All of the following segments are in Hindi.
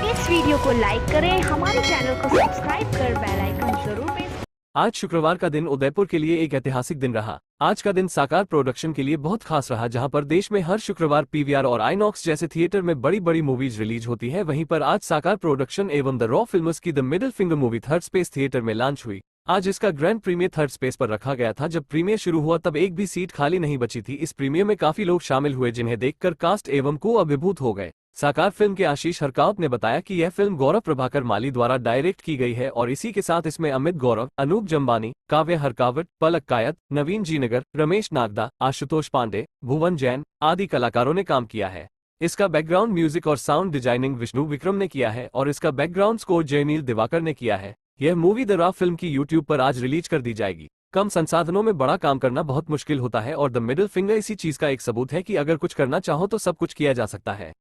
इस वीडियो को लाइक करें, हमारे चैनल को सब्सक्राइब कर बेल आइकन जरूर प्रेस। आज शुक्रवार का दिन उदयपुर के लिए एक ऐतिहासिक दिन रहा। आज का दिन साकार प्रोडक्शन के लिए बहुत खास रहा, जहां पर देश में हर शुक्रवार पीवीआर और आईनॉक्स जैसे थिएटर में बड़ी बड़ी मूवीज रिलीज होती है। वहीं पर आज साकार प्रोडक्शन एवं द रॉ फिल्म्स की the middle finger movie third space theatre में लॉन्च हुई। आज इसका ग्रैंड प्रीमियर थर्ड स्पेस पर रखा गया था। जब प्रीमियर शुरू हुआ तब एक भी सीट खाली नहीं बची थी। इस प्रीमियर में काफी लोग शामिल हुए, जिन्हें देखकर कास्ट एवं को अभिभूत हो गए। साकार फिल्म के आशीष हरकावत ने बताया कि यह फिल्म गौरव प्रभाकर माली द्वारा डायरेक्ट की गई है और इसी के साथ इसमें अमित गौरव, अनूप जम्बानी, काव्य हरकावत, पलक कायत, नवीन जीनगर, रमेश नागदा, आशुतोष पांडे, भुवन जैन आदि कलाकारों ने काम किया है। इसका बैकग्राउंड म्यूजिक और साउंड डिजाइनिंग विष्णु विक्रम ने किया है और इसका बैकग्राउंड स्कोर जयनील दिवाकर ने किया है। यह मूवी द रॉ फिल्म की यूट्यूब पर आज रिलीज कर दी जाएगी। कम संसाधनों में बड़ा काम करना बहुत मुश्किल होता है और द मिडिल फिंगर इसी चीज का एक सबूत है कि अगर कुछ करना चाहो तो सब कुछ किया जा सकता है।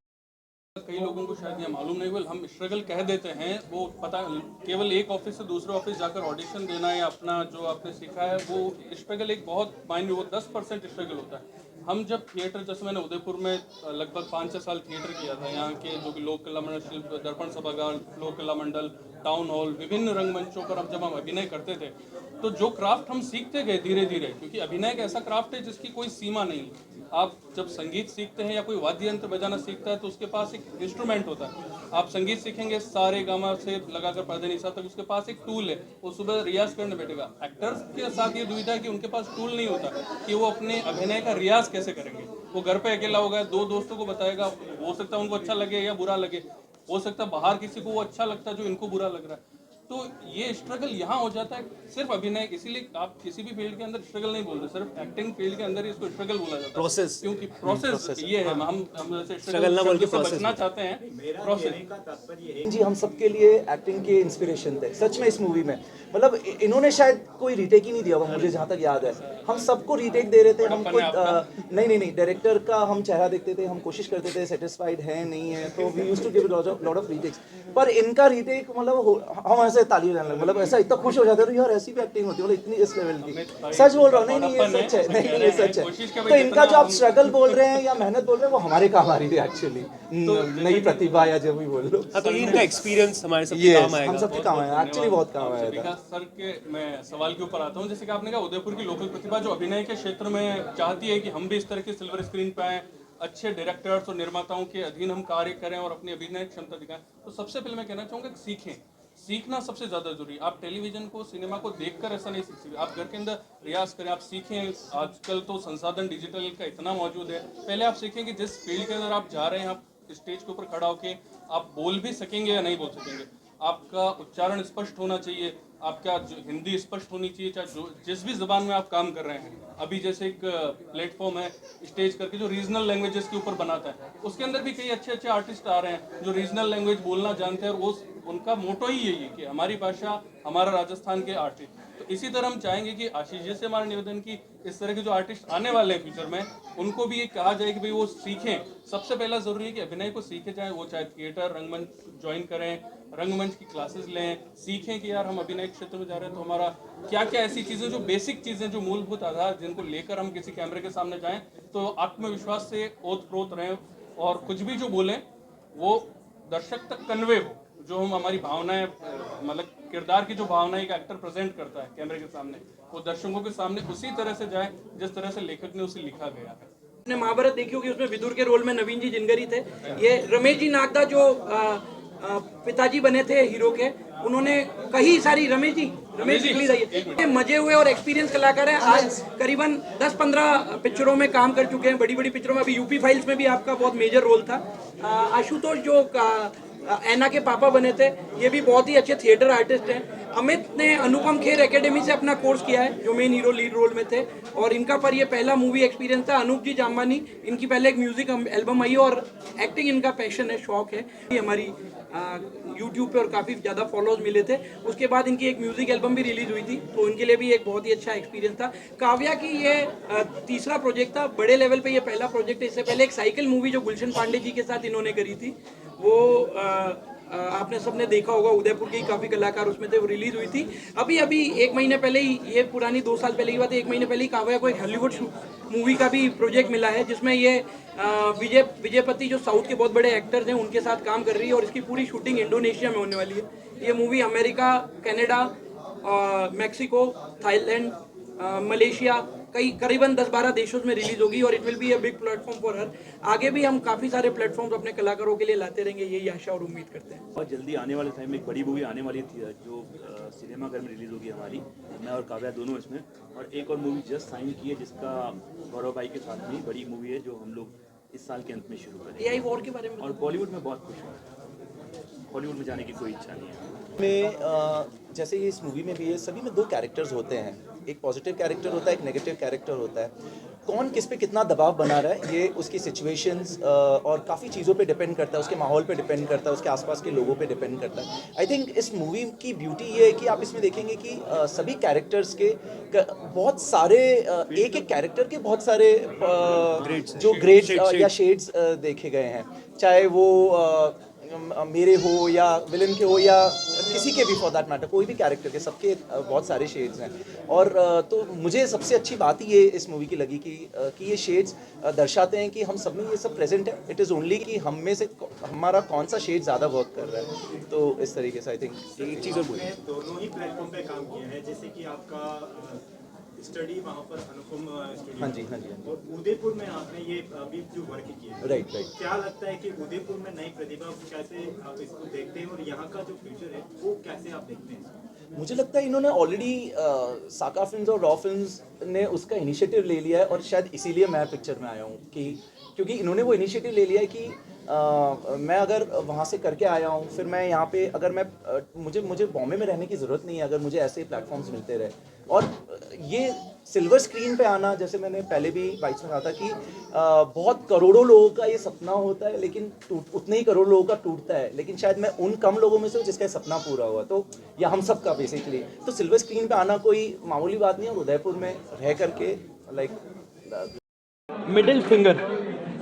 कई लोगों को शायद ये मालूम नहीं, हम स्ट्रगल कह देते हैं, वो पता केवल एक ऑफिस से दूसरे ऑफिस जाकर ऑडिशन देना या अपना जो आपने सीखा है वो स्ट्रगल एक बहुत मायने वो 10% स्ट्रगल होता है। हम जब थिएटर, जैसे मैंने उदयपुर में लगभग 5-6 साल थिएटर किया था, यहाँ के जो कि लोक कला मंडल शिल्प, दर्पण सभागार, लोक कला मंडल, टाउन हॉल, विभिन्न रंगमंचों पर जब हम अभिनय करते थे तो जो क्राफ्ट हम सीखते गए धीरे धीरे, क्योंकि अभिनय एक ऐसा क्राफ्ट है जिसकी कोई सीमा नहीं। आप जब संगीत सीखते हैं या कोई वाद्य यंत्र बजाना सीखता है तो उसके पास एक इंस्ट्रूमेंट होता है। आप संगीत सीखेंगे सारे गामा से लगाकर पौधे निशा तक, उसके पास एक टूल है, वो सुबह रियाज करने बैठेगा। एक्टर्स के साथ ये दुविधा है कि उनके पास टूल नहीं होता कि वो अपने अभिनय का रियाज कैसे करेंगे। वो घर पे अकेला होगा, 2 दोस्तों को बताएगा, हो सकता है उनको अच्छा लगे या बुरा लगे, हो सकता है बाहर किसी को वो अच्छा लगता है जो इनको बुरा लग रहा है। तो ये स्ट्रगल यहाँ हो जाता है सिर्फ अभिनय। इसीलिए आप किसी भी फील्ड के अंदर स्ट्रगल नहीं बोलते, सिर्फ एक्टिंग फील्ड के अंदर ही इसको स्ट्रगल बोला जाता है। प्रोसेस, क्योंकि प्रोसेस ये है, हम जैसे स्ट्रगल ना बोल के बचना चाहते हैं। प्रोसेस जी, हम सबके लिए एक्टिंग के इंस्पिरेशन थे सच में इस मूवी में। मतलब इन्होंने शायद कोई रीटेक ही नहीं दिया हुआ, मुझे जहाँ तक याद है। हम सबको रीटेक दे रहे थे। हम कोई नहीं डायरेक्टर का हम चेहरा देखते थे, हम कोशिश करते थे सेटिस्फाइड है नहीं है, तो we used to give lot of retakes. पर इनका रीटेक मतलब हम ऐसे ताली बजाने लगे, मतलब ऐसा इतना खुश हो जाते थे यार ऐसी भी एक्टिंग होती है, मतलब इतनी इस लेवल की। सच बोल रहा हूँ, नहीं ये सच है, नहीं ये सच है। तो इनका जो आप स्ट्रगल बोल रहे हैं या मेहनत बोल रहे हैं वो हमारे काम आ रही थी एक्चुअली, नई प्रतिभा या जो भी बोल लो। तो इनका एक्सपीरियंस हमारे सबके काम आएगा, हम सबके काम आएगा, एक्चुअली बहुत काम आया था। सर के मैं सवाल के ऊपर आता हूँ। जैसे कि आपने कहा उदयपुर की लोकल प्रतिभा जो अभिनय के क्षेत्र में चाहती है कि हम भी इस तरह के सिल्वर स्क्रीन पे आए, अच्छे डायरेक्टर्स और निर्माताओं के अधीन हम कार्य करें और अपनी अभिनय क्षमता दिखाएं, तो सबसे पहले मैं कहना चाहूँगा कि सीखें। सीखना सबसे ज़्यादा जरूरी है। आप टेलीविजन को, सिनेमा को देखकर ऐसा नहीं सीख सकते, आप घर के अंदर रियाज करें, आप सीखें। आजकल तो संसाधन डिजिटल का इतना मौजूद है। पहले आप सीखें कि जिस फील्ड के अंदर आप जा रहे हैं, आप स्टेज के ऊपर खड़ा होकर आप बोल भी सकेंगे या नहीं बोल सकेंगे, आपका उच्चारण स्पष्ट होना चाहिए, आपका हिंदी स्पष्ट होनी चाहिए, चाहे जो जिस भी जबान में आप काम कर रहे हैं। अभी जैसे एक प्लेटफॉर्म है स्टेज करके जो रीजनल लैंग्वेजेस के ऊपर बनाता है, उसके अंदर भी कई अच्छे अच्छे आर्टिस्ट आ रहे हैं जो रीजनल लैंग्वेज बोलना जानते हैं और वो उनका मोटो ही यही है कि हमारी भाषा, हमारा राजस्थान के आर्टिस्ट। तो इसी तरह हम चाहेंगे कि आशीष जी से हमारा निवेदन कि इस तरह के जो आर्टिस्ट आने वाले हैं फ्यूचर में, उनको भी ये कहा जाए कि भाई वो सीखें। सबसे पहला जरूरी है कि अभिनय को सीखे जाए, वो चाहे थिएटर, रंगमंच ज्वाइन करें, रंगमंच की क्लासेस लें, सीखें कि यार हम अभिनय क्षेत्र में जा रहे हैं तो हमारा क्या क्या ऐसी चीज़ें जो बेसिक चीज़ें, जो मूलभूत आधार जिनको लेकर हम किसी कैमरे के सामने जाएं तो आत्मविश्वास से ओत प्रोत रहें और कुछ भी जो बोलें वो दर्शक तक कन्वे हो। जो हम हमारी भावनाएं, मतलब किरदार की जो भावना एक एक्टर प्रेजेंट करता है कैमरे के सामने, वो दर्शकों के सामने उसी तरह से जाए जिस तरह से लेखक ने उसे लिखा गया है। आपने महाभारत देखी होगी, उसमें विदुर के रोल में नवीन जी जिनगरी थे। ये रमेश जी नागदा जो पिताजी बने थे हीरो के, उन्होंने कई सारी रमेश जी मजे हुए और एक्सपीरियंस कलाकार हैं। आज करीबन 10-15 पिक्चरों में काम कर चुके हैं, बड़ी बड़ी पिक्चरों में। अभी यूपी फाइल्स में भी आपका बहुत मेजर रोल था। आशुतोष जो ऐना के पापा बने थे, ये भी बहुत ही अच्छे थिएटर आर्टिस्ट हैं। अमित ने अनुपम खेर एकेडमी से अपना कोर्स किया है, जो मेन हीरो लीड रोल में थे, और इनका पर ये पहला मूवी एक्सपीरियंस था। अनूप जी जाम्बानी, इनकी पहले एक म्यूजिक एल्बम आई है और एक्टिंग इनका पैशन है, शौक है। ये हमारी यूट्यूब पे और काफ़ी ज़्यादा फॉलोअर्स मिले थे। उसके बाद इनकी एक म्यूजिक एल्बम भी रिलीज हुई थी, तो इनके लिए भी एक बहुत ही अच्छा एक्सपीरियंस था। काव्या की ये तीसरा प्रोजेक्ट था, बड़े लेवल पे ये पहला प्रोजेक्ट है। इससे पहले एक साइकिल मूवी जो गुलशन पांडे जी के साथ इन्होंने करी थी, वो आपने सबने देखा होगा, उदयपुर के ही काफ़ी कलाकार उसमें थे, वो रिलीज हुई थी अभी अभी 1 महीने पहले ही। ये पुरानी 2 साल पहले की बात है। 1 महीने पहले ही काव्या को एक हॉलीवुड मूवी का भी प्रोजेक्ट मिला है, जिसमें ये विजयपति जो साउथ के बहुत बड़े एक्टर्स हैं उनके साथ काम कर रही है, और इसकी पूरी शूटिंग इंडोनेशिया में होने वाली है। ये movie America, Canada, Mexico, Thailand, Malaysia, कई करीबन 10-12 देशों में रिलीज होगी, और it will be a big platform for her. आगे भी हम काफ़ी सारे प्लेटफॉर्म्स अपने कलाकारों के लिए लाते रहेंगे, यही आशा और उम्मीद करते हैं। बहुत जल्दी आने वाले टाइम में एक बड़ी मूवी आने वाली थी जो सिनेमाघर में रिलीज़ होगी हमारी, मैं और काव्या दोनों इसमें, और एक और मूवी जस्ट साइन की है जिसका गौरव भाई के साथ में बड़ी मूवी है जो हम लोग इस साल के अंत में शुरू करेंगे। AI वॉर के बारे में और बॉलीवुड में बहुत खुश हूँ, हॉलीवुड में जाने की कोई इच्छा नहीं है। जैसे ये इस मूवी में भी है, सभी में 2 कैरेक्टर्स होते हैं, एक पॉजिटिव कैरेक्टर होता है, एक नेगेटिव कैरेक्टर होता है। कौन किस पे कितना दबाव बना रहा है ये उसकी सिचुएशंस और काफ़ी चीज़ों पे डिपेंड करता है, उसके माहौल पे डिपेंड करता है, उसके आसपास के लोगों पे डिपेंड करता है। आई थिंक इस मूवी की ब्यूटी ये है कि आप इसमें देखेंगे कि सभी कैरेक्टर्स के बहुत सारे एक एक कैरेक्टर के बहुत सारे जो ग्रेड्स या शेड्स देखे गए हैं, चाहे वो मेरे हो या विलन के हो या किसी के भी फॉर दैट मैटर, कोई भी कैरेक्टर के, सबके बहुत सारे शेड्स हैं। और तो मुझे सबसे अच्छी बात ही ये इस मूवी की लगी कि ये शेड्स दर्शाते हैं कि हम सब में ये सब प्रेजेंट है। इट इज़ ओनली कि हम में से हमारा कौन सा शेड ज़्यादा वर्क कर रहा है। तो इस तरीके से आई थिंक एक चीज़ और बोली, दोनों ही प्लेटफॉर्म पे काम किया है, जैसे कि आपका स्टडी वहाँ पर अनुपम स्टूडियो, हाँ जी, हाँ जी, हाँ जी, और उदयपुर में आपने ये अभी जो वर्क किया है, राइट। क्या लगता है कि उदयपुर में नई प्रतिभा कैसे आप इसको देखते हैं, और यहाँ का जो फ्यूचर है वो कैसे आप देखते हैं? मुझे लगता है इन्होंने ऑलरेडी साका फिल्म्स और रॉ फिल्म्स ने उसका इनिशिएटिव ले लिया है, और शायद इसीलिए मैं पिक्चर में आया हूँ कि क्योंकि इन्होंने वो इनिशिएटिव ले लिया है कि मैं अगर वहाँ से करके आया हूँ, फिर मैं यहाँ पे अगर मैं मुझे बॉम्बे में रहने की ज़रूरत नहीं है अगर मुझे ऐसे प्लेटफॉर्म्स मिलते रहे। और ये सिल्वर स्क्रीन पे आना, जैसे मैंने पहले भी बाइट्स में कहा था कि बहुत करोड़ों लोगों का ये सपना होता है, लेकिन उतने ही करोड़ लोगों का टूटता है, लेकिन शायद मैं उन कम लोगों में से हूँ जिसका सपना पूरा हुआ, तो या हम सब का बेसिकली। तो सिल्वर स्क्रीन पे आना कोई मामूली बात नहीं है, और उदयपुर में रह करके लाइक मिडिल फिंगर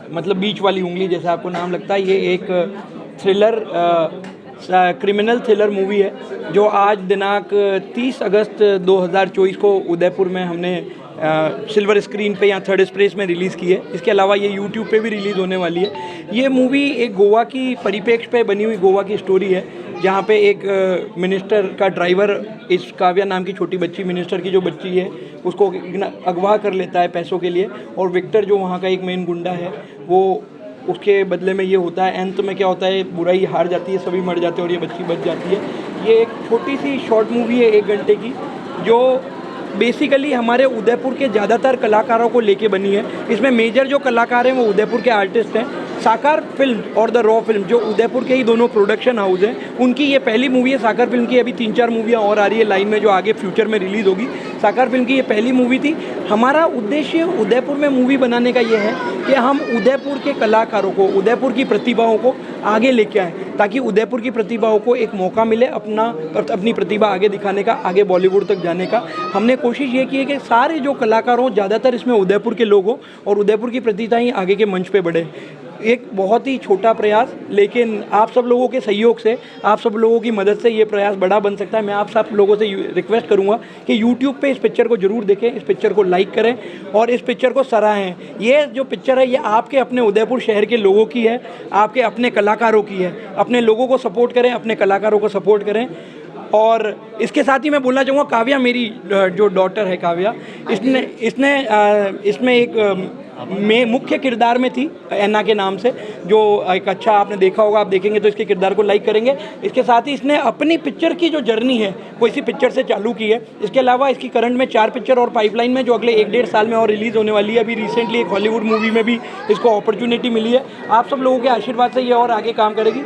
मतलब बीच वाली उंगली जैसा आपको नाम लगता है, ये एक थ्रिलर क्रिमिनल थ्रिलर मूवी है जो आज दिनांक 30 अगस्त 2024 को उदयपुर में हमने सिल्वर स्क्रीन पे या थर्ड स्पेस में रिलीज़ की है। इसके अलावा ये यूट्यूब पे भी रिलीज़ होने वाली है। ये मूवी एक गोवा की परिप्रेक्ष्य पे बनी हुई गोवा की स्टोरी है, जहाँ पे एक मिनिस्टर का ड्राइवर इस काव्या नाम की छोटी बच्ची, मिनिस्टर की जो बच्ची है, उसको अगवा कर लेता है पैसों के लिए, और विक्टर जो वहाँ का एक मेन गुंडा है वो उसके बदले में ये होता है। अंत में क्या होता है, बुराई हार जाती है, सभी मर जाते हैं और ये बच्ची बच जाती है। ये एक छोटी सी शॉर्ट मूवी है 1 घंटे की, जो बेसिकली हमारे उदयपुर के ज़्यादातर कलाकारों को लेके बनी है। इसमें मेजर जो कलाकार हैं वो उदयपुर के आर्टिस्ट हैं। साकार फिल्म और द रॉ फिल्म जो उदयपुर के ही दोनों प्रोडक्शन हाउस हैं, उनकी ये पहली मूवी है। साकार फिल्म की अभी 3-4 मूवियाँ और आ रही है लाइन में जो आगे फ्यूचर में रिलीज़ होगी। साकार फिल्म की ये पहली मूवी थी। हमारा उद्देश्य उदयपुर में मूवी बनाने का ये है कि हम उदयपुर के कलाकारों को, उदयपुर की प्रतिभाओं को आगे लेके आएँ, ताकि उदयपुर की प्रतिभाओं को एक मौका मिले अपनी प्रतिभा आगे दिखाने का, आगे बॉलीवुड तक जाने का। हमने कोशिश ये की है कि सारे जो कलाकार हों, ज़्यादातर इसमें उदयपुर के लोग हों और उदयपुर की प्रतिभा ही आगे के मंच पे बढ़े। एक बहुत ही छोटा प्रयास, लेकिन आप सब लोगों के सहयोग से, आप सब लोगों की मदद से ये प्रयास बड़ा बन सकता है। मैं आप सब लोगों से रिक्वेस्ट करूंगा कि YouTube पे इस पिक्चर को जरूर देखें, इस पिक्चर को लाइक करें और इस पिक्चर को सराहें। ये जो पिक्चर है ये आपके अपने उदयपुर शहर के लोगों की है, आपके अपने कलाकारों की है। अपने लोगों को सपोर्ट करें, अपने कलाकारों को सपोर्ट करें। और इसके साथ ही मैं बोलना चाहूँगा, काव्या मेरी जो डॉटर है काव्या, इसने इसमें एक मुख्य किरदार में थी, ऐना के नाम से, जो एक अच्छा आपने देखा होगा, आप देखेंगे तो इसके किरदार को लाइक करेंगे। इसके साथ ही इसने अपनी पिक्चर की जो जर्नी है वो इसी पिक्चर से चालू की है। इसके अलावा इसकी करंट में 4 पिक्चर और पाइपलाइन में जो अगले 1-1.5 साल में और रिलीज़ होने वाली है। अभी रिसेंटली एक हॉलीवुड मूवी में भी इसको अपॉर्चुनिटी मिली है। आप सब लोगों के आशीर्वाद से ये और आगे काम करेगी।